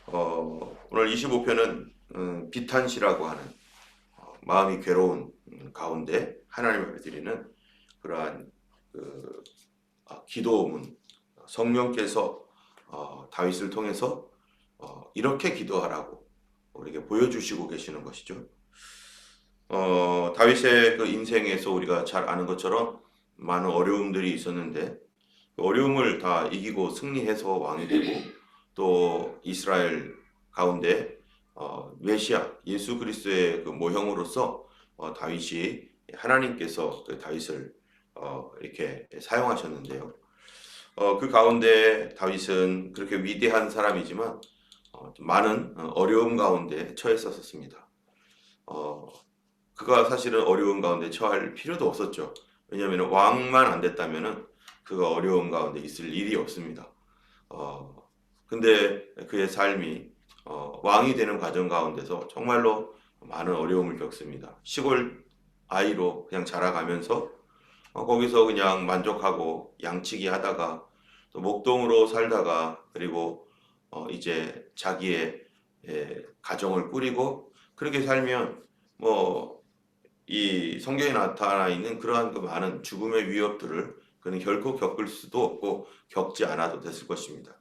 오늘 25편은 비탄시라고 하는 마음이 괴로운 가운데 하나님 앞에 드리는 그러한 기도문, 성령께서 다윗을 통해서 이렇게 기도하라고 우리에게 보여주시고 계시는 것이죠. 다윗의 그 인생에서 우리가 잘 아는 것처럼 많은 어려움들이 있었는데 그 어려움을 다 이기고 승리해서 왕이 되고 또 이스라엘 가운데 메시아 예수 그리스도의 그 모형으로서 다윗이 하나님께서 그 다윗을 이렇게 사용하셨는데요. 그 가운데 다윗은 그렇게 위대한 사람이지만 많은 어려움 가운데 처했었습니다. 그가 사실은 어려운 가운데 처할 필요도 없었죠. 왜냐하면 왕만 안 됐다면은 그가 어려운 가운데 있을 일이 없습니다. 근데 그의 삶이 왕이 되는 과정 가운데서 정말로 많은 어려움을 겪습니다. 시골 아이로 그냥 자라가면서 거기서 그냥 만족하고 양치기 하다가 또 목동으로 살다가 그리고 이제 자기의 가정을 꾸리고 그렇게 살면 뭐 이 성경에 나타나 있는 그러한 그 많은 죽음의 위협들을 그는 결코 겪을 수도 없고 겪지 않아도 됐을 것입니다.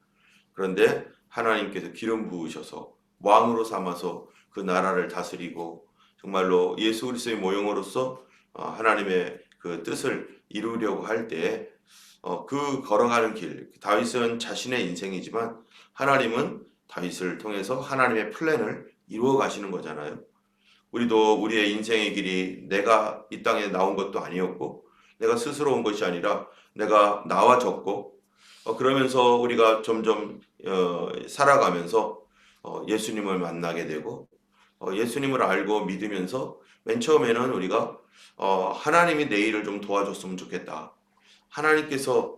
그런데 하나님께서 기름 부으셔서 왕으로 삼아서 그 나라를 다스리고 정말로 예수 그리스도의 모형으로서 하나님의 그 뜻을 이루려고 할 때 그 걸어가는 길, 다윗은 자신의 인생이지만 하나님은 다윗을 통해서 하나님의 플랜을 이루어 가시는 거잖아요. 우리도 우리의 인생의 길이 내가 이 땅에 나온 것도 아니었고 내가 스스로 온 것이 아니라 내가 나와졌고 그러면서 우리가 점점 살아가면서 예수님을 만나게 되고 예수님을 알고 믿으면서 맨 처음에는 우리가 하나님이 내 일을 좀 도와줬으면 좋겠다. 하나님께서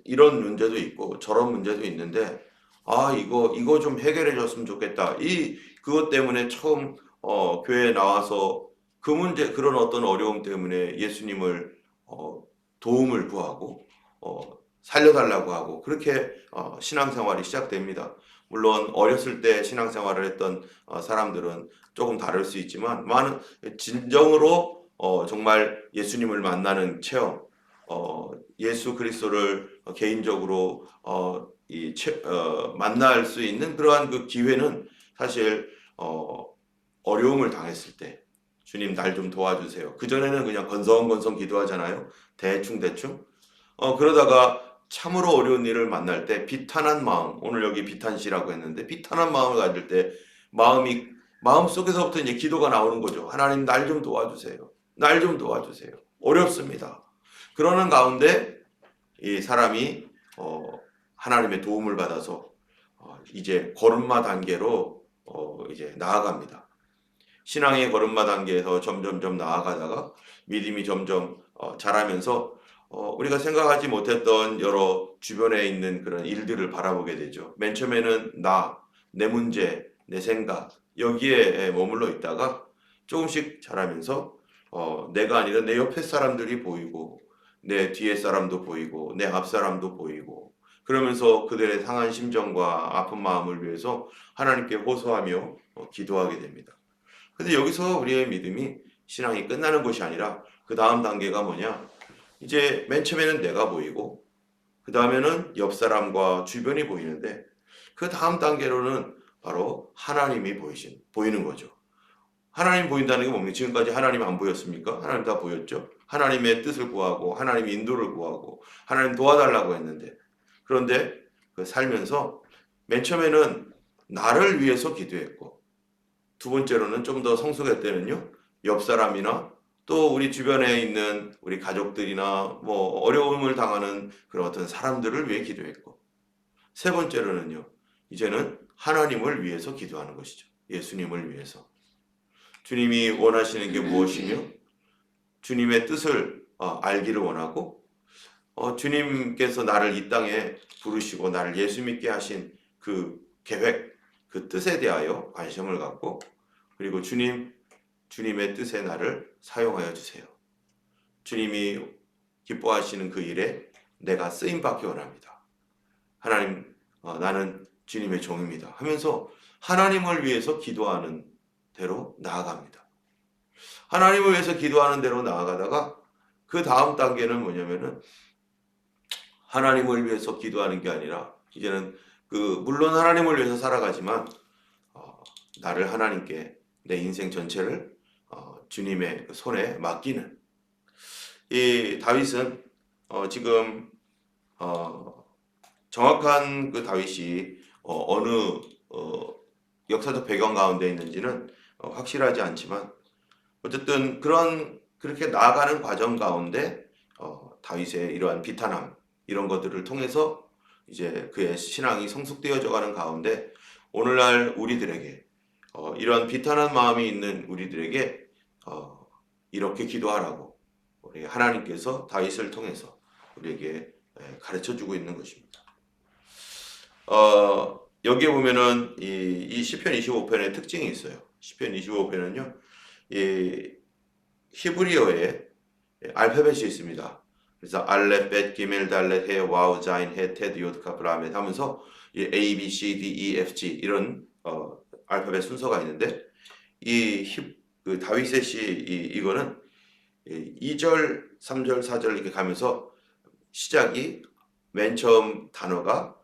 이런 문제도 있고 저런 문제도 있는데 이거 좀 해결해 줬으면 좋겠다. 그것 때문에 처음 교회에 나와서 그 문제 그런 어떤 어려움 때문에 예수님을 도움을 구하고 살려달라고 하고 그렇게 신앙생활이 시작됩니다. 물론 어렸을 때 신앙생활을 했던 사람들은 조금 다를 수 있지만 많은 진정으로 정말 예수님을 만나는 체험, 예수 그리스도를 개인적으로 만날 수 있는 그러한 그 기회는 사실 어려움을 당했을 때 주님 날 좀 도와주세요. 그전에는 그냥 건성건성 기도하잖아요. 대충. 그러다가 참으로 어려운 일을 만날 때 비탄한 마음, 오늘 여기 비탄시라고 했는데 비탄한 마음을 가질 때 마음속에서부터 이제 기도가 나오는 거죠. 하나님 날 좀 도와주세요. 날 좀 도와주세요. 어렵습니다. 그러는 가운데 이 사람이 하나님의 도움을 받아서 이제 걸음마 단계로 이제 나아갑니다. 신앙의 걸음마 단계에서 점점점 나아가다가 믿음이 점점 자라면서 우리가 생각하지 못했던 여러 주변에 있는 그런 일들을 바라보게 되죠. 맨 처음에는 내 문제, 내 생각 여기에 머물러 있다가 조금씩 자라면서 내가 아니라 내 옆에 사람들이 보이고 내 뒤에 사람도 보이고 내 앞 사람도 보이고 그러면서 그들의 상한 심정과 아픈 마음을 위해서 하나님께 호소하며 기도하게 됩니다. 근데 여기서 우리의 믿음이 신앙이 끝나는 것이 아니라 그 다음 단계가 뭐냐? 이제 맨 처음에는 내가 보이고 그 다음에는 옆 사람과 주변이 보이는데 그 다음 단계로는 바로 하나님이 보이는 거죠. 하나님 보인다는 게 뭡니까? 지금까지 하나님 안 보였습니까? 하나님 다 보였죠. 하나님의 뜻을 구하고 하나님의 인도를 구하고 하나님 도와달라고 했는데 그런데 그 살면서 맨 처음에는 나를 위해서 기도했고 두 번째로는 좀 더 성숙할 때는요. 옆 사람이나 또 우리 주변에 있는 우리 가족들이나 뭐 어려움을 당하는 그런 어떤 사람들을 위해 기도했고 세 번째로는요. 이제는 하나님을 위해서 기도하는 것이죠. 예수님을 위해서. 주님이 원하시는 게 무엇이며 주님의 뜻을 알기를 원하고 주님께서 나를 이 땅에 부르시고 나를 예수 믿게 하신 그 계획, 그 뜻에 대하여 관심을 갖고 그리고 주님의 뜻에 나를 사용하여 주세요. 주님이 기뻐하시는 그 일에 내가 쓰임 받기 원합니다. 하나님, 나는 주님의 종입니다 하면서 하나님을 위해서 기도하는 대로 나아갑니다. 하나님을 위해서 기도하는 대로 나아가다가 그 다음 단계는 뭐냐면은 하나님을 위해서 기도하는 게 아니라 이제는 물론 하나님을 위해서 살아가지만 나를 하나님께 내 인생 전체를 주님의 손에 맡기는 이 다윗은 지금 정확한 그 다윗이 어느 역사적 배경 가운데 있는지는 확실하지 않지만 어쨌든 그렇게 나아가는 과정 가운데 다윗의 이러한 비탄함 이런 것들을 통해서 이제 그의 신앙이 성숙되어져 가는 가운데 오늘날 우리들에게 이런 비탄한 마음이 있는 우리들에게 이렇게 기도하라고 우리 하나님께서 다윗을 통해서 우리에게 가르쳐주고 있는 것입니다. 여기에 보면은 이 시편 25편의 특징이 있어요. 시편 25편은요, 이 히브리어의 알파벳이 있습니다. 그래서 알렙, 벳, 기멜, 달렛, 해, 와우, 자인, 해, 테드, 요드, 카, 브라멧 하면서 이 A, B, C, D, E, F, G 이런 알파벳 순서가 있는데 그 다윗의 이거는 2절, 3절, 4절 이렇게 가면서 시작이 맨 처음 단어가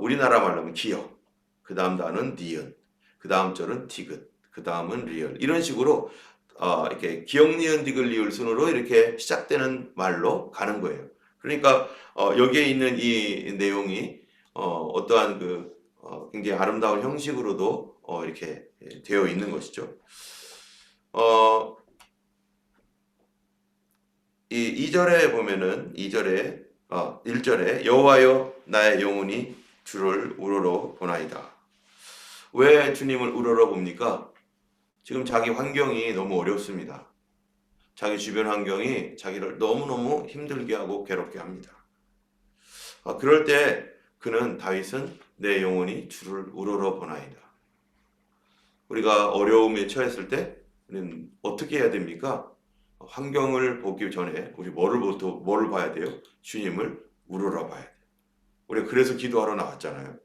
우리나라 말로 하면 기역, 그 다음 단어는 니은, 그 다음 절은 디귿, 그 다음은 리얼 이런 식으로 이렇게 기역, 니은, 디귿, 리을 순으로 이렇게 시작되는 말로 가는 거예요. 그러니까 여기에 있는 이 내용이 어떠한 굉장히 아름다운 형식으로도 이렇게 되어 있는 것이죠. 이 2절에 보면은 1절에 여호와여 나의 영혼이 주를 우러러 보나이다. 왜 주님을 우러러 봅니까? 지금 자기 환경이 너무 어렵습니다. 자기 주변 환경이 자기를 너무너무 힘들게 하고 괴롭게 합니다. 그럴 때 다윗은 내 영혼이 주를 우러러 보나이다. 우리가 어려움에 처했을 때 우리는 어떻게 해야 됩니까? 환경을 보기 전에 우리 뭐를 봐야 돼요? 주님을 우러러 봐야 돼요. 우리가 그래서 기도하러 나왔잖아요.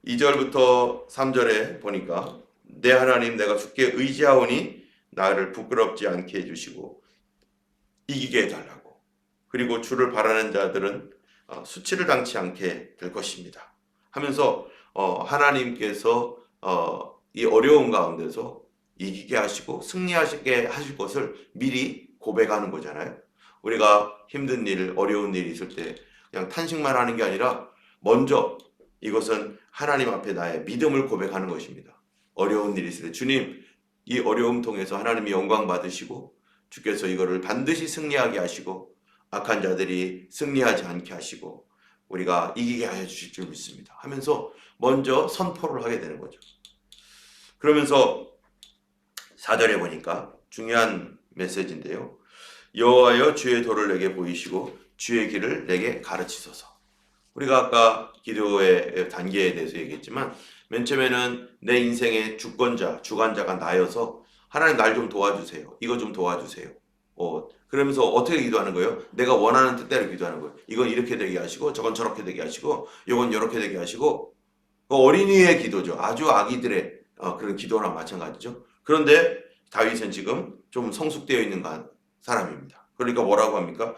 2절부터 3절에 보니까 내 하나님 내가 주께 의지하오니 나를 부끄럽지 않게 해주시고 이기게 해달라고. 그리고 주를 바라는 자들은 수치를 당치 않게 될 것입니다 하면서 하나님께서 이 어려운 가운데서 이기게 하시고 승리하시게 하실 것을 미리 고백하는 거잖아요. 우리가 힘든 일, 어려운 일이 있을 때 그냥 탄식만 하는 게 아니라 먼저 이것은 하나님 앞에 나의 믿음을 고백하는 것입니다. 어려운 일이 있을 때 주님, 이 어려움 통해서 하나님이 영광 받으시고 주께서 이거를 반드시 승리하게 하시고 악한 자들이 승리하지 않게 하시고 우리가 이기게 하여 주실 줄 믿습니다 하면서 먼저 선포를 하게 되는 거죠. 그러면서 4절에 보니까 중요한 메시지인데요. 여호와여 주의 도를 내게 보이시고 주의 길을 내게 가르치소서. 우리가 아까 기도의 단계에 대해서 얘기했지만 맨 처음에는 내 인생의 주관자가 나여서 하나님 날 좀 도와주세요. 이거 좀 도와주세요. 그러면서 어떻게 기도하는 거예요? 내가 원하는 뜻대로 기도하는 거예요. 이건 이렇게 되게 하시고 저건 저렇게 되게 하시고 이건 이렇게 되게 하시고 어린이의 기도죠. 아주 아기들의 그런 기도랑 마찬가지죠. 그런데 다윗은 지금 좀 성숙되어 있는 사람입니다. 그러니까 뭐라고 합니까?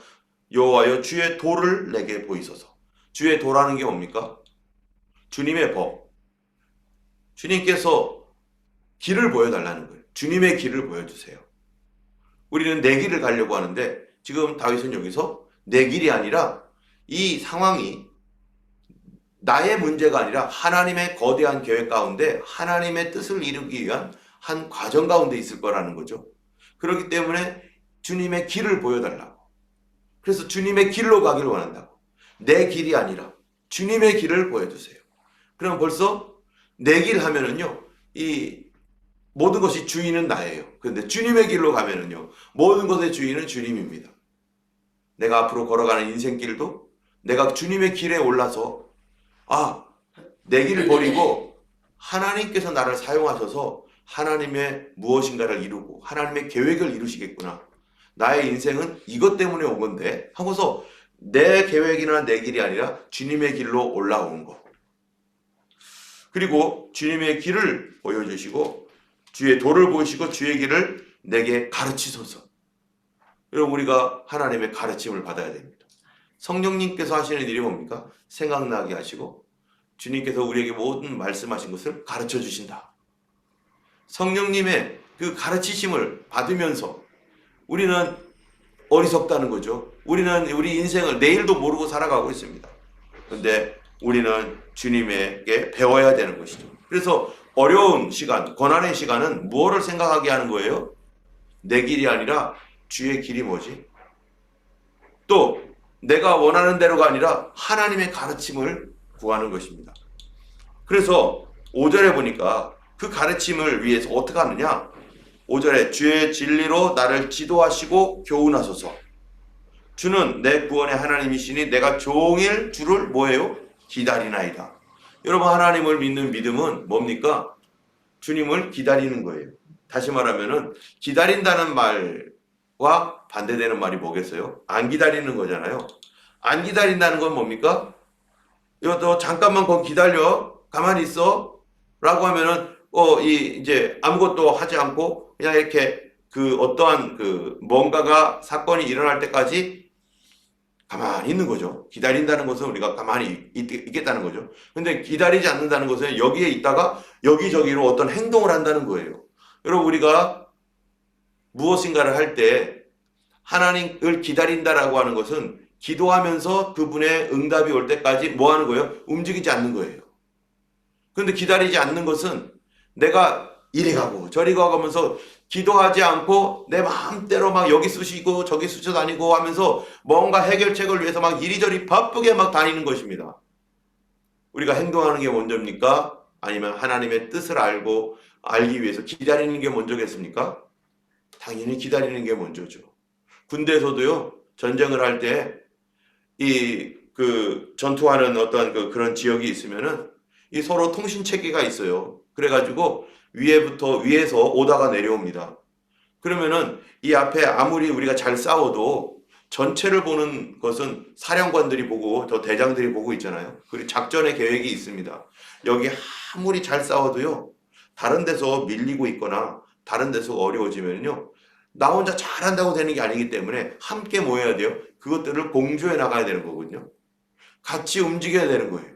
여호와여 주의 도를 내게 보이소서. 주의 도라는 게 뭡니까? 주님의 법. 주님께서 길을 보여달라는 거예요. 주님의 길을 보여주세요. 우리는 내 길을 가려고 하는데 지금 다윗은 여기서 내 길이 아니라 이 상황이 나의 문제가 아니라 하나님의 거대한 계획 가운데 하나님의 뜻을 이루기 위한 한 과정 가운데 있을 거라는 거죠. 그렇기 때문에 주님의 길을 보여달라고. 그래서 주님의 길로 가기를 원한다고. 내 길이 아니라 주님의 길을 보여주세요. 그럼 벌써 내 길 하면은요, 이 모든 것이 주인은 나예요. 그런데 주님의 길로 가면은요, 모든 것의 주인은 주님입니다. 내가 앞으로 걸어가는 인생길도 내가 주님의 길에 올라서 내 길을 버리고 하나님께서 나를 사용하셔서 하나님의 무엇인가를 이루고 하나님의 계획을 이루시겠구나. 나의 인생은 이것 때문에 온 건데 하고서 내 계획이나 내 길이 아니라 주님의 길로 올라온 거. 그리고 주님의 길을 보여주시고 주의 도를 보시고 주의 길을 내게 가르치소서. 여러분, 우리가 하나님의 가르침을 받아야 됩니다. 성령님께서 하시는 일이 뭡니까? 생각나게 하시고 주님께서 우리에게 모든 말씀하신 것을 가르쳐 주신다. 성령님의 그 가르치심을 받으면서 우리는 어리석다는 거죠. 우리는 우리 인생을 내일도 모르고 살아가고 있습니다. 그런데 우리는 주님에게 배워야 되는 것이죠. 그래서 어려운 시간, 고난의 시간은 무엇을 생각하게 하는 거예요? 내 길이 아니라 주의 길이 뭐지? 또 내가 원하는 대로가 아니라 하나님의 가르침을 구하는 것입니다. 그래서 5절에 보니까 그 가르침을 위해서 어떻게 하느냐? 5절에 주의 진리로 나를 지도하시고 교훈하소서. 주는 내 구원의 하나님이시니 내가 종일 주를 뭐예요? 기다리나이다. 여러분, 하나님을 믿는 믿음은 뭡니까? 주님을 기다리는 거예요. 다시 말하면은 기다린다는 말과 반대되는 말이 뭐겠어요? 안 기다리는 거잖아요. 안 기다린다는 건 뭡니까? 너 잠깐만 거기 기다려. 가만히 있어. 라고 하면은 이제 아무것도 하지 않고 그냥 이렇게 그 어떠한 그 뭔가가 사건이 일어날 때까지 가만히 있는 거죠. 기다린다는 것은 우리가 가만히 있겠다는 거죠. 근데 기다리지 않는다는 것은 여기에 있다가 여기저기로 어떤 행동을 한다는 거예요. 여러분, 우리가 무엇인가를 할 때 하나님을 기다린다라고 하는 것은 기도하면서 그분의 응답이 올 때까지 뭐 하는 거예요? 움직이지 않는 거예요. 그런데 기다리지 않는 것은 내가 이리 가고 저리 가면서 기도하지 않고 내 마음대로 막 여기 쑤시고 저기 쑤셔 다니고 하면서 뭔가 해결책을 위해서 막 이리저리 바쁘게 막 다니는 것입니다. 우리가 행동하는 게 먼저입니까? 아니면 하나님의 뜻을 알기 위해서 기다리는 게 먼저겠습니까? 당연히 기다리는 게 먼저죠. 군대에서도요, 전쟁을 할 때 전투하는 어떤 그런 지역이 있으면은 이 서로 통신 체계가 있어요. 그래가지고 위에서 오다가 내려옵니다. 그러면은 이 앞에 아무리 우리가 잘 싸워도 전체를 보는 것은 사령관들이 보고 더 대장들이 보고 있잖아요. 그리고 작전의 계획이 있습니다. 여기 아무리 잘 싸워도요, 다른 데서 밀리고 있거나 다른 데서 어려워지면요, 나 혼자 잘한다고 되는 게 아니기 때문에 함께 모여야 돼요. 그것들을 공조해 나가야 되는 거거든요. 같이 움직여야 되는 거예요.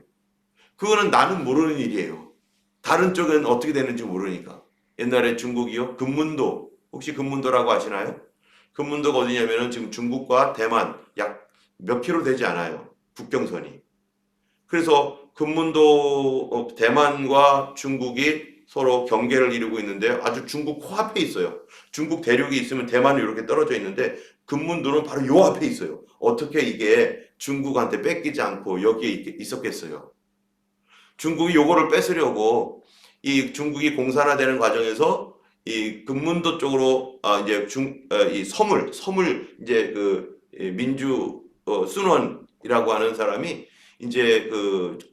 그거는 나는 모르는 일이에요. 다른 쪽은 어떻게 되는지 모르니까. 옛날에 중국이요, 금문도, 혹시 금문도라고 아시나요? 금문도가 어디냐면은 지금 중국과 대만 약 몇 킬로 되지 않아요. 국경선이. 그래서 금문도, 대만과 중국이 서로 경계를 이루고 있는데 아주 중국 코앞에 있어요. 중국 대륙이 있으면 대만이 이렇게 떨어져 있는데 금문도는 바로 요 앞에 있어요. 어떻게 이게 중국한테 뺏기지 않고 여기에 있었겠어요. 중국이 요거를 뺏으려고 이 중국이 공산화되는 과정에서 이 금문도 쪽으로 이제 이 섬을 이제 민주 순원이라고 하는 사람이 이제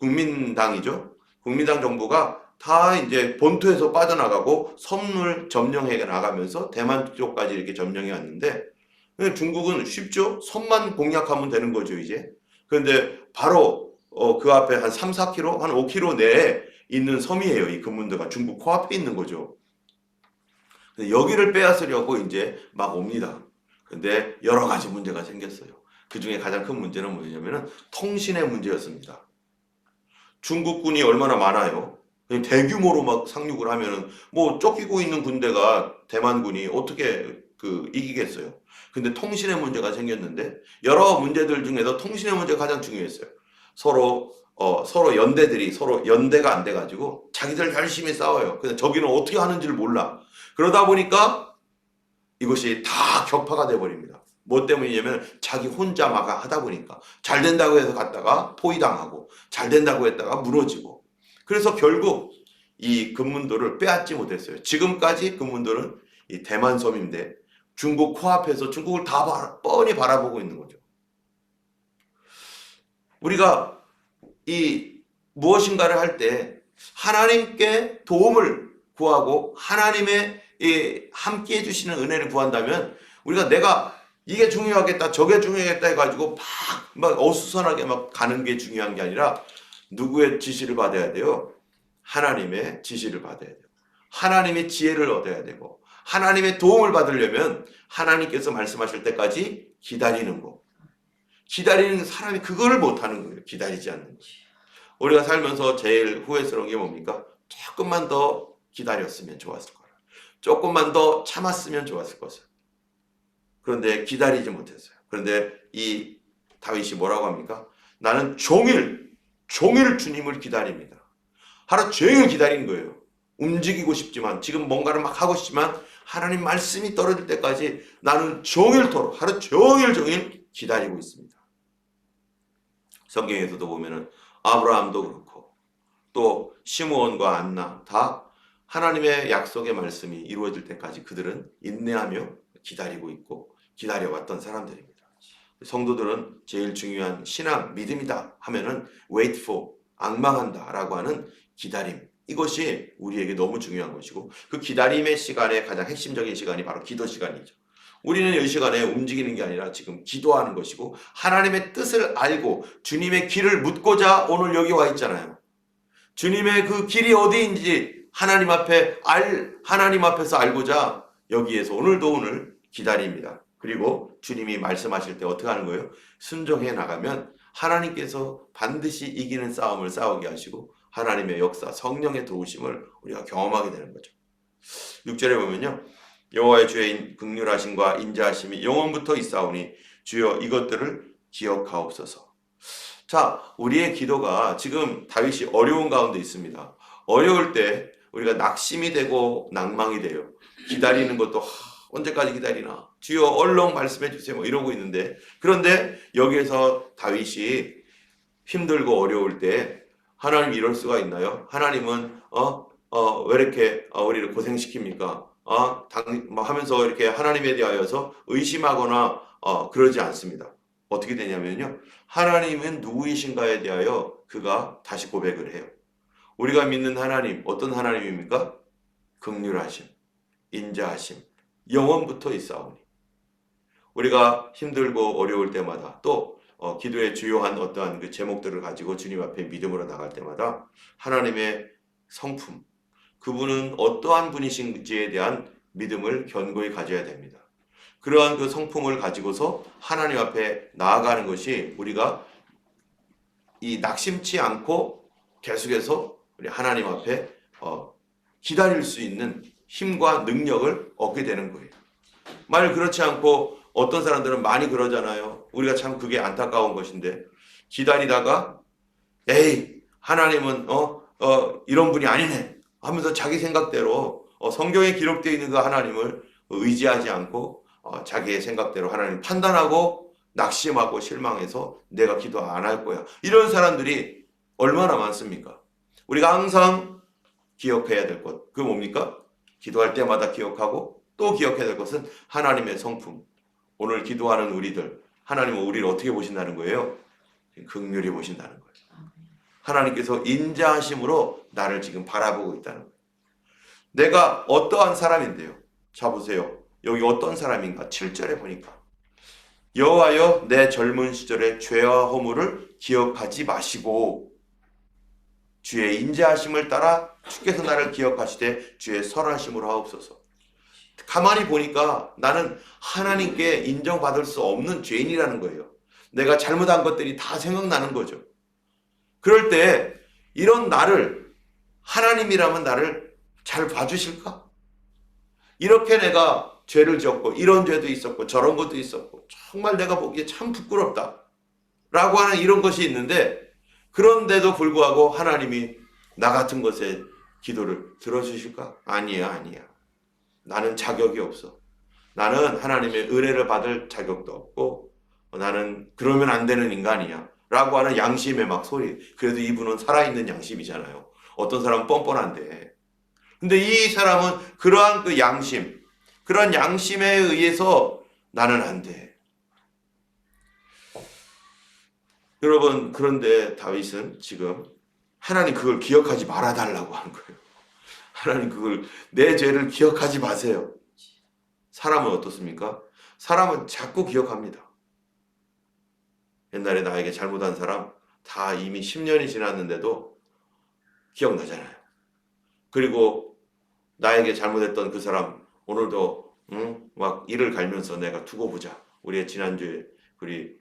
국민당이죠. 국민당 정부가 다 이제 본토에서 빠져나가고 섬을 점령해 나가면서 대만 쪽까지 이렇게 점령해 왔는데 중국은 쉽죠. 섬만 공략하면 되는 거죠, 이제. 그런데 바로 그 앞에 한 3, 4km, 한 5km 내에 있는 섬이에요. 이 금문도가 중국 코앞에 있는 거죠. 여기를 빼앗으려고 이제 막 옵니다. 근데 여러 가지 문제가 생겼어요. 그 중에 가장 큰 문제는 뭐냐면은 통신의 문제였습니다. 중국군이 얼마나 많아요. 대규모로 막 상륙을 하면은 뭐 쫓기고 있는 군대가 대만군이 어떻게 이기겠어요. 근데 통신의 문제가 생겼는데 여러 문제들 중에서 통신의 문제가 가장 중요했어요. 서로 연대들이 서로 연대가 안 돼가지고 자기들 열심히 싸워요. 근데 저기는 어떻게 하는지를 몰라. 그러다 보니까 이것이 다 격파가 돼버립니다. 뭐 때문이냐면 자기 혼자 막 하다 보니까 잘 된다고 해서 갔다가 포위당하고 잘 된다고 했다가 무너지고 그래서 결국 이 금문도를 빼앗지 못했어요. 지금까지 금문도는 이 대만 섬인데 중국 코앞에서 중국을 다 뻔히 바라보고 있는 거죠. 우리가 이 무엇인가를 할 때 하나님께 도움을 구하고 하나님의 함께 해주시는 은혜를 구한다면 우리가 내가 이게 중요하겠다, 저게 중요하겠다 해가지고 막 어수선하게 막 가는 게 중요한 게 아니라 누구의 지시를 받아야 돼요? 하나님의 지시를 받아야 돼요. 하나님의 지혜를 얻어야 되고 하나님의 도움을 받으려면 하나님께서 말씀하실 때까지 기다리는 거. 기다리는 사람이 그걸 못하는 거예요. 기다리지 않는 거예요. 우리가 살면서 제일 후회스러운 게 뭡니까? 조금만 더 기다렸으면 좋았을 거라. 조금만 더 참았으면 좋았을 것을. 그런데 기다리지 못했어요. 그런데 이 다윗이 뭐라고 합니까? 나는 종일 주님을 기다립니다. 하루 종일 기다린 거예요. 움직이고 싶지만, 지금 뭔가를 막 하고 싶지만 하나님 말씀이 떨어질 때까지 나는 종일토록 하루 종일 기다리고 있습니다. 성경에서도 보면은 아브라함도 그렇고 또 시므온과 안나 다 하나님의 약속의 말씀이 이루어질 때까지 그들은 인내하며 기다리고 있고 기다려왔던 사람들입니다. 성도들은 제일 중요한 신앙, 믿음이다 하면은 wait for, 앙망한다 라고 하는 기다림, 이것이 우리에게 너무 중요한 것이고 그 기다림의 시간의 가장 핵심적인 시간이 바로 기도 시간이죠. 우리는 이 시간에 움직이는 게 아니라 지금 기도하는 것이고 하나님의 뜻을 알고 주님의 길을 묻고자 오늘 여기 와 있잖아요. 주님의 그 길이 어디인지 하나님 앞에서 알고자 여기에서 오늘 기다립니다. 그리고 주님이 말씀하실 때 어떻게 하는 거예요? 순종해 나가면 하나님께서 반드시 이기는 싸움을 싸우게 하시고 하나님의 역사, 성령의 도우심을 우리가 경험하게 되는 거죠. 6절에 보면요. 여호와의 주의 긍휼하심과 인자하심이 영원부터 있사오니 주여 이것들을 기억하옵소서. 자, 우리의 기도가 지금 다윗이 어려운 가운데 있습니다. 어려울 때 우리가 낙심이 되고 낭망이 돼요. 기다리는 것도 언제까지 기다리나? 주여 얼른 말씀해 주세요. 뭐 이러고 있는데 그런데 여기에서 다윗이 힘들고 어려울 때 하나님 이럴 수가 있나요? 하나님은 왜 이렇게 우리를 고생시킵니까? 하면서 이렇게 하나님에 대하여서 의심하거나 그러지 않습니다. 어떻게 되냐면요. 하나님은 누구이신가에 대하여 그가 다시 고백을 해요. 우리가 믿는 하나님, 어떤 하나님입니까? 긍휼하심, 인자하심, 영원부터 있사오니. 우리가 힘들고 어려울 때마다 또 기도의 주요한 어떠한 그 제목들을 가지고 주님 앞에 믿음으로 나갈 때마다 하나님의 성품, 그분은 어떠한 분이신지에 대한 믿음을 견고히 가져야 됩니다. 그러한 그 성품을 가지고서 하나님 앞에 나아가는 것이 우리가 이 낙심치 않고 계속해서 우리 하나님 앞에 기다릴 수 있는 힘과 능력을 얻게 되는 거예요. 만일 그렇지 않고 어떤 사람들은 많이 그러잖아요. 우리가 참 그게 안타까운 것인데 기다리다가 에이 하나님은 이런 분이 아니네 하면서 자기 생각대로 성경에 기록되어 있는 그 하나님을 의지하지 않고 자기의 생각대로 하나님 판단하고 낙심하고 실망해서 내가 기도 안 할 거야. 이런 사람들이 얼마나 많습니까? 우리가 항상 기억해야 될 것, 그게 뭡니까? 기도할 때마다 기억하고 또 기억해야 될 것은 하나님의 성품. 오늘 기도하는 우리들, 하나님은 우리를 어떻게 보신다는 거예요? 긍휼히 보신다는 거예요. 하나님께서 인자하심으로 나를 지금 바라보고 있다는 거예요. 내가 어떠한 사람인데요? 자 보세요. 여기 어떤 사람인가? 7절에 보니까 여호와여 내 젊은 시절의 죄와 허물을 기억하지 마시고 주의 인자하심을 따라 주께서 나를 기억하시되 주의 선하심으로 하옵소서. 가만히 보니까 나는 하나님께 인정받을 수 없는 죄인이라는 거예요. 내가 잘못한 것들이 다 생각나는 거죠. 그럴 때 이런 나를 하나님이라면 나를 잘 봐주실까? 이렇게 내가 죄를 지었고 이런 죄도 있었고 저런 것도 있었고 정말 내가 보기에 참 부끄럽다 라고 하는 이런 것이 있는데 그런데도 불구하고 하나님이 나 같은 것에 기도를 들어주실까? 아니야. 나는 자격이 없어. 나는 하나님의 은혜를 받을 자격도 없고 나는 그러면 안 되는 인간이야 라고 하는 양심의 막 소리. 그래도 이분은 살아있는 양심이잖아요. 어떤 사람은 뻔뻔한데 근데 이 사람은 그러한 그 양심, 그런 양심에 의해서 나는 안 돼. 여러분, 그런데 다윗은 지금 하나님 그걸 기억하지 말아달라고 하는 거예요. 하나님 그걸 내 죄를 기억하지 마세요. 사람은 어떻습니까? 사람은 자꾸 기억합니다. 옛날에 나에게 잘못한 사람 다 이미 10년이 지났는데도 기억나잖아요. 그리고 나에게 잘못했던 그 사람 오늘도 막 이를 갈면서 내가 두고 보자. 우리의 지난주에 우리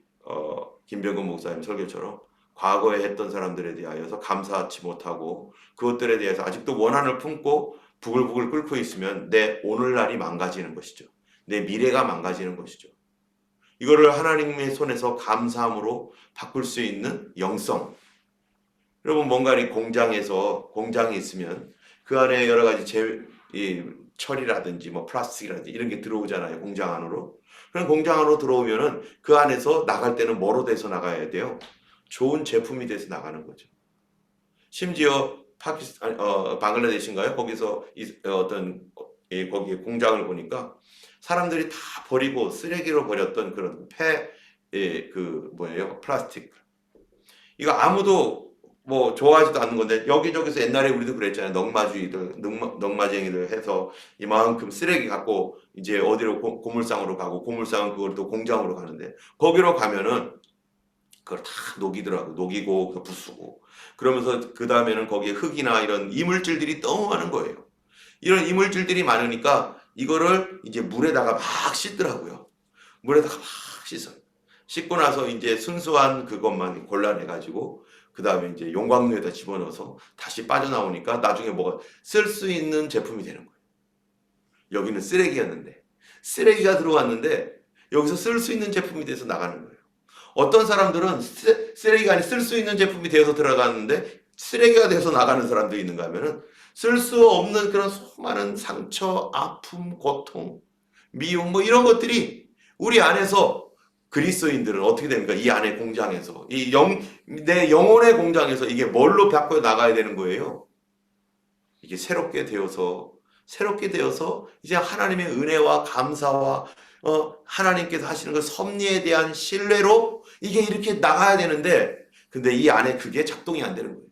김병근 목사님 설교처럼 과거에 했던 사람들에 대하여서 감사하지 못하고 그것들에 대해서 아직도 원한을 품고 부글부글 끓고 있으면 내 오늘날이 망가지는 것이죠. 내 미래가 망가지는 것이죠. 이거를 하나님의 손에서 감사함으로 바꿀 수 있는 영성. 여러분 뭔가 이 공장이 있으면 그 안에 여러 가지 철이라든지 뭐 플라스틱이라든지 이런 게 들어오잖아요. 공장 안으로. 그럼 공장 안으로 들어오면은 그 안에서 나갈 때는 뭐로 돼서 나가야 돼요? 좋은 제품이 돼서 나가는 거죠. 심지어 방글라데시인가요? 거기서 거기에 공장을 보니까 사람들이 다 버리고 쓰레기로 버렸던 그런 플라스틱. 이거 아무도 뭐 좋아하지도 않는 건데 여기저기서 옛날에 우리도 그랬잖아요. 넉마쟁이들 해서 이만큼 쓰레기 갖고 이제 어디로 고물상으로 가고 고물상은 그걸 또 공장으로 가는데 거기로 가면은 그걸 다 녹이더라고. 녹이고 부수고 그러면서 그 다음에는 거기에 흙이나 이런 이물질들이 너무 많은 거예요. 이런 이물질들이 많으니까 이거를 이제 물에다가 막 씻더라고요. 물에다가 막 씻어요. 씻고 나서 이제 순수한 그것만 골라내가지고 그 다음에 이제 용광로에다 집어넣어서 다시 빠져나오니까 나중에 뭐가 쓸 수 있는 제품이 되는 거예요. 여기는 쓰레기였는데 쓰레기가 들어왔는데 여기서 쓸 수 있는 제품이 돼서 나가는 거예요. 어떤 사람들은 쓰레기가 아닌 쓸 수 있는 제품이 되어서 들어갔는데 쓰레기가 돼서 나가는 사람도 있는가 하면은 쓸 수 없는 그런 수많은 상처, 아픔, 고통, 미움 뭐 이런 것들이 우리 안에서 그리스도인들은 어떻게 됩니까? 이 안의 공장에서 내 영혼의 공장에서 이게 뭘로 바꿔 나가야 되는 거예요? 이게 새롭게 되어서 이제 하나님의 은혜와 감사와 하나님께서 하시는 그 섭리에 대한 신뢰로 이게 이렇게 나가야 되는데 근데 이 안에 그게 작동이 안 되는 거예요.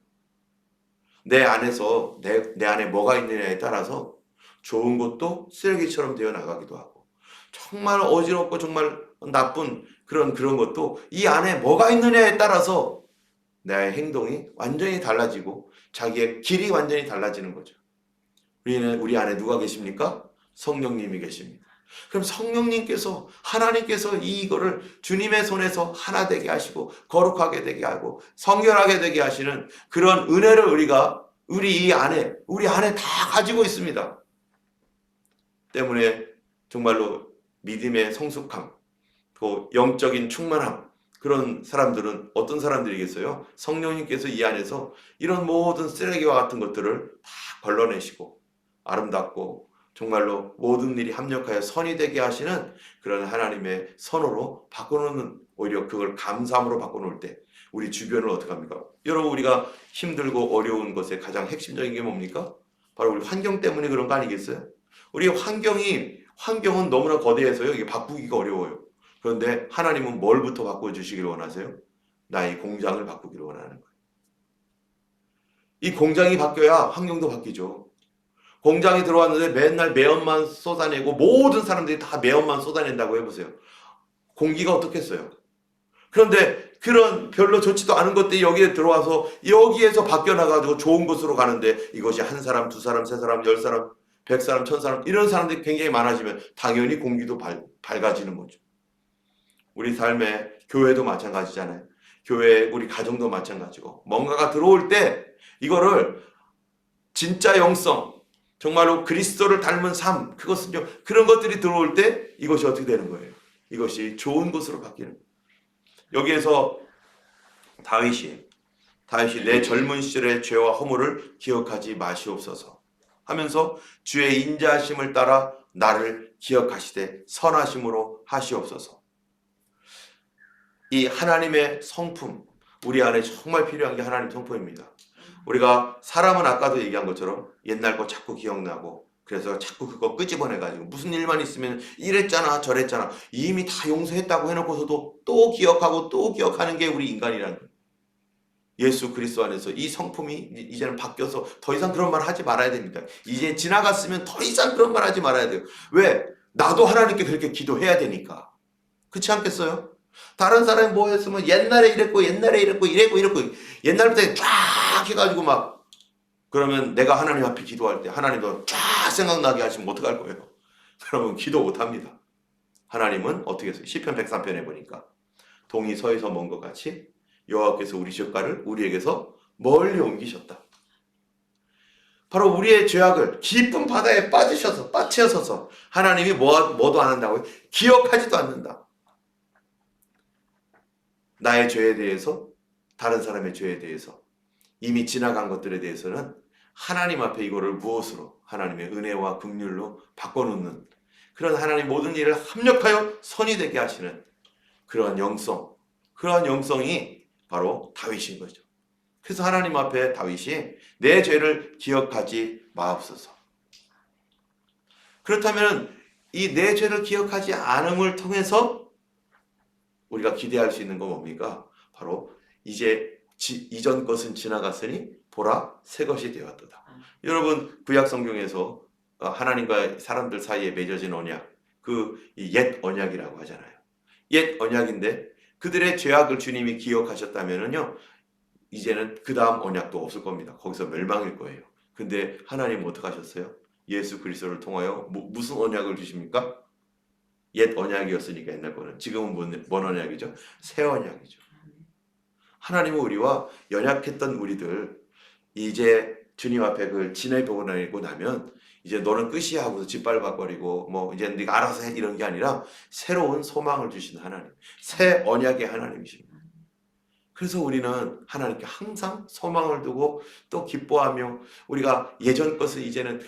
내 안에서 내 안에 뭐가 있느냐에 따라서 좋은 것도 쓰레기처럼 되어 나가기도 하고 정말 어지럽고 정말 나쁜 그런 것도 이 안에 뭐가 있느냐에 따라서 내 행동이 완전히 달라지고 자기의 길이 완전히 달라지는 거죠. 우리 안에 누가 계십니까? 성령님이 계십니다. 그럼 성령님께서 하나님께서 이거를 주님의 손에서 하나 되게 하시고 거룩하게 되게 하고 성결하게 되게 하시는 그런 은혜를 우리 안에 다 가지고 있습니다. 때문에 정말로 믿음의 성숙함, 또 영적인 충만함 그런 사람들은 어떤 사람들이겠어요? 성령님께서 이 안에서 이런 모든 쓰레기와 같은 것들을 다 걸러내시고 아름답고 정말로 모든 일이 합력하여 선이 되게 하시는 그런 하나님의 선으로 바꿔놓는 오히려 그걸 감사함으로 바꿔놓을 때 우리 주변을 어떻게 합니까? 여러분 우리가 힘들고 어려운 것의 가장 핵심적인 게 뭡니까? 바로 우리 환경 때문에 그런 거 아니겠어요? 우리 환경은 너무나 거대해서요. 이게 바꾸기가 어려워요. 그런데 하나님은 뭘부터 바꿔주시기를 원하세요? 나의 공장을 바꾸기를 원하는 거예요. 이 공장이 바뀌어야 환경도 바뀌죠. 공장에 들어왔는데 맨날 매연만 쏟아내고 모든 사람들이 다 매연만 쏟아낸다고 해보세요. 공기가 어떻겠어요? 그런데 그런 별로 좋지도 않은 것들이 여기에 들어와서 여기에서 바뀌어나가지고 좋은 곳으로 가는데 이것이 한 사람, 두 사람, 세 사람, 10사람, 100사람, 1000사람 이런 사람들이 굉장히 많아지면 당연히 공기도 밝아지는 거죠. 우리 삶의 교회도 마찬가지잖아요. 교회 우리 가정도 마찬가지고 뭔가가 들어올 때 이거를 진짜 영성 정말로 그리스도를 닮은 삶 그것은요 그런 것들이 들어올 때 이것이 어떻게 되는 거예요? 이것이 좋은 것으로 바뀌는 거예요. 여기에서 다윗이 내 젊은 시절의 죄와 허물을 기억하지 마시옵소서 하면서 주의 인자하심을 따라 나를 기억하시되 선하심으로 하시옵소서. 이 하나님의 성품 우리 안에 정말 필요한 게 하나님 성품입니다. 우리가 사람은 아까도 얘기한 것처럼 옛날 거 자꾸 기억나고 그래서 자꾸 그거 끄집어내가지고 무슨 일만 있으면 이랬잖아 저랬잖아 이미 다 용서했다고 해놓고서도 또 기억하고 또 기억하는 게 우리 인간이라는 거예요. 예수 그리스도 안에서 이 성품이 이제는 바뀌어서 더 이상 그런 말 하지 말아야 됩니다. 이제 지나갔으면 더 이상 그런 말 하지 말아야 돼요. 왜? 나도 하나님께 그렇게 기도해야 되니까. 그렇지 않겠어요? 다른 사람이 뭐 했으면 옛날에 이랬고 이랬고 옛날부터 쫙 해가지고 막 그러면 내가 하나님 앞에 기도할 때 하나님도 쫙 생각나게 하시면 어떡할 거예요? 여러분 기도 못합니다. 하나님은 어떻게 했어요? 시편 103편에 보니까 동이 서에서 먼 것 같이 여호와께서 우리 젓가를 우리에게서 멀리 옮기셨다. 바로 우리의 죄악을 깊은 바다에 빠치셔서 하나님이 뭐도 안 한다고요? 기억하지도 않는다. 나의 죄에 대해서, 다른 사람의 죄에 대해서, 이미 지나간 것들에 대해서는 하나님 앞에 이거를 무엇으로? 하나님의 은혜와 긍휼로 바꿔놓는 그런 하나님 모든 일을 합력하여 선이 되게 하시는 그러한 영성이 바로 다윗인 거죠. 그래서 하나님 앞에 다윗이 내 죄를 기억하지 마옵소서. 그렇다면 이 내 죄를 기억하지 않음을 통해서 우리가 기대할 수 있는 건 뭡니까? 바로 이제 이전 것은 지나갔으니 보라 새 것이 되었도다. 여러분 구약 성경에서 하나님과 사람들 사이에 맺어진 언약, 그 옛 언약이라고 하잖아요. 옛 언약인데 그들의 죄악을 주님이 기억하셨다면은요, 이제는 그 다음 언약도 없을 겁니다. 거기서 멸망일 거예요. 근데 하나님은 어떻게 하셨어요? 예수 그리스도를 통하여 무슨 언약을 주십니까? 옛 언약이었으니까 옛날 거는. 지금은 뭔 언약이죠? 새 언약이죠. 하나님은 우리와 연약했던 우리들 이제 주님 앞에 그걸 지내보내고 나면 이제 너는 끝이야 하고서 짓밟아버리고 뭐 이제 네가 알아서 해 이런 게 아니라 새로운 소망을 주신 하나님, 새 언약의 하나님이십니다. 그래서 우리는 하나님께 항상 소망을 두고 또 기뻐하며 우리가 예전 것을 이제는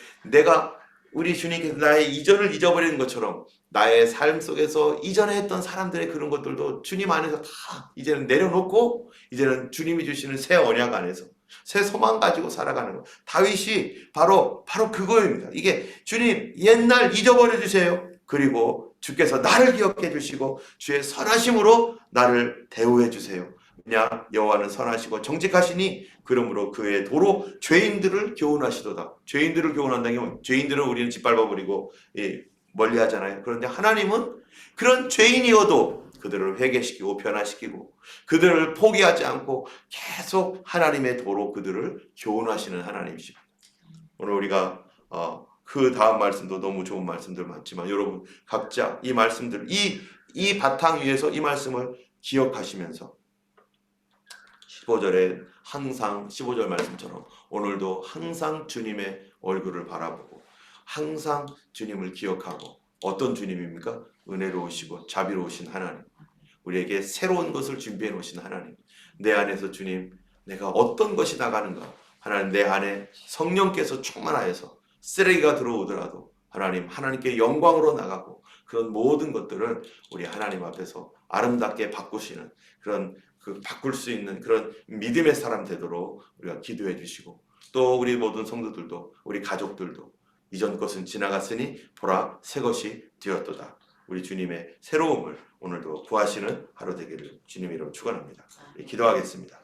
우리 주님께서 나의 이전을 잊어버리는 것처럼 나의 삶 속에서 이전에 했던 사람들의 그런 것들도 주님 안에서 다 이제는 내려놓고 이제는 주님이 주시는 새 언약 안에서 새 소망 가지고 살아가는 것. 다윗이 바로 그거입니다. 이게 주님 옛날 잊어버려 주세요. 그리고 주께서 나를 기억해 주시고 주의 선하심으로 나를 대우해 주세요. 왜냐 여호와는 선하시고 정직하시니 그러므로 그의 도로 죄인들을 교훈하시도다. 죄인들을 교훈한다는 게 뭐예요? 죄인들은 우리는 짓밟아버리고 멀리하잖아요. 그런데 하나님은 그런 죄인이어도 그들을 회개시키고 변화시키고 그들을 포기하지 않고 계속 하나님의 도로 그들을 교훈하시는 하나님이십니다. 오늘 우리가 그 다음 말씀도 너무 좋은 말씀들 많지만 여러분 각자 이 말씀들 이 바탕 위에서 이 말씀을 기억하시면서 15절에 항상 15절 말씀처럼 오늘도 항상 주님의 얼굴을 바라보고 항상 주님을 기억하고 어떤 주님입니까? 은혜로우시고 자비로우신 하나님, 우리에게 새로운 것을 준비해 놓으신 하나님, 내 안에서 주님 내가 어떤 것이 나가는가, 하나님 내 안에 성령께서 충만하여서 쓰레기가 들어오더라도 하나님께 영광으로 나가고 그런 모든 것들을 우리 하나님 앞에서 아름답게 바꾸시는 그런 바꿀 수 있는 그런 믿음의 사람 되도록 우리가 기도해 주시고 또 우리 모든 성도들도 우리 가족들도 이전 것은 지나갔으니 보라 새 것이 되었도다. 우리 주님의 새로움을 오늘도 구하시는 하루 되기를 주님 이름으로 축원합니다. 기도하겠습니다.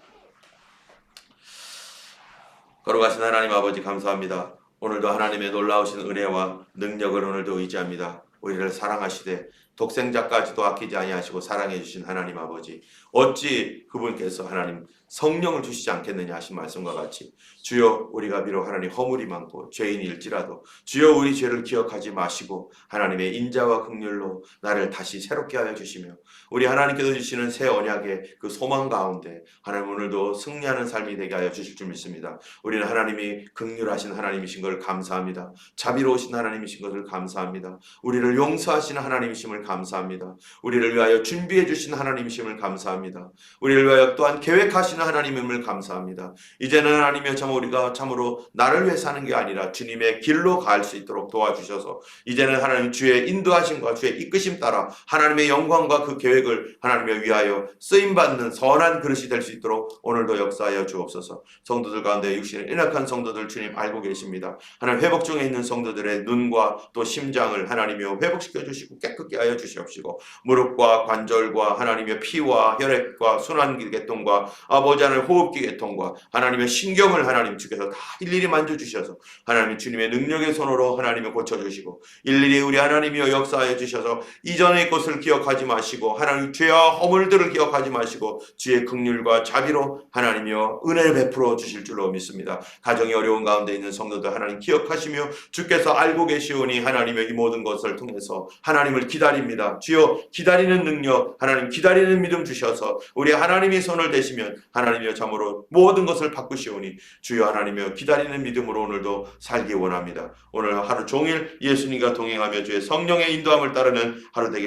거룩하신 하나님 아버지 감사합니다. 오늘도 하나님의 놀라우신 은혜와 능력을 오늘도 의지합니다. 우리를 사랑하시되 독생자까지도 아끼지 아니하시고 사랑해 주신 하나님 아버지, 어찌 그분께서 하나님 성령을 주시지 않겠느냐 하신 말씀과 같이 주여 우리가 비록 하나님 허물이 많고 죄인일지라도 주여 우리 죄를 기억하지 마시고 하나님의 인자와 긍휼로 나를 다시 새롭게 하여 주시며 우리 하나님께서 주시는 새 언약의 그 소망 가운데 하나님 오늘도 승리하는 삶이 되게 하여 주실 줄 믿습니다. 우리는 하나님이 긍휼하신 하나님이신 것을 감사합니다. 자비로우신 하나님이신 것을 감사합니다. 우리를 용서하시는 하나님이심을 감사합니다. 우리를 위하여 준비해 주신 하나님이심을 감사합니다. 우리를 위하여 또한 계획하시는 하나님임을 감사합니다. 이제는 하나님이여 참 우리가 참으로 나를 위해 사는 게 아니라 주님의 길로 갈 수 있도록 도와주셔서 이제는 하나님 주의 인도하심과 주의 이끄심 따라 하나님의 영광과 그 계획을 하나님을 위하여 쓰임받는 선한 그릇이 될 수 있도록 오늘도 역사하여 주옵소서. 성도들 가운데 육신을 연약한 성도들 주님 알고 계십니다. 하나님 회복 중에 있는 성도들의 눈과 또 심장을 하나님이여 회복시켜 주시고 깨끗게 하여 주시옵시고 무릎과 관절과 하나님의 피와 혈액과 순환기 계통과 아버지 하나님 호흡기 계통과 하나님의 신경을 하나님 주께서 다 일일이 만져주셔서 하나님 주님의 능력의 손으로 하나님을 고쳐주시고 일일이 우리 하나님이여 역사하여 주셔서 이전의 것을 기억하지 마시고 하나님 죄와 허물들을 기억하지 마시고 주의 긍휼과 자비로 하나님이여 은혜를 베풀어 주실 줄로 믿습니다. 가정이 어려운 가운데 있는 성도들 하나님 기억하시며 주께서 알고 계시오니 하나님의 이 모든 것을 통해서 하나님을 기다립니다. 주여 기다리는 능력 하나님 기다리는 믿음 주셔서 우리 하나님이 손을 대시면 하나님이여 참으로 모든 것을 바꾸시오니 주여 하나님이여 기다리는 믿음으로 오늘도 살기 원합니다. 오늘 하루 종일 예수님과 동행하며 주의 성령의 인도함을 따르는 하루 되길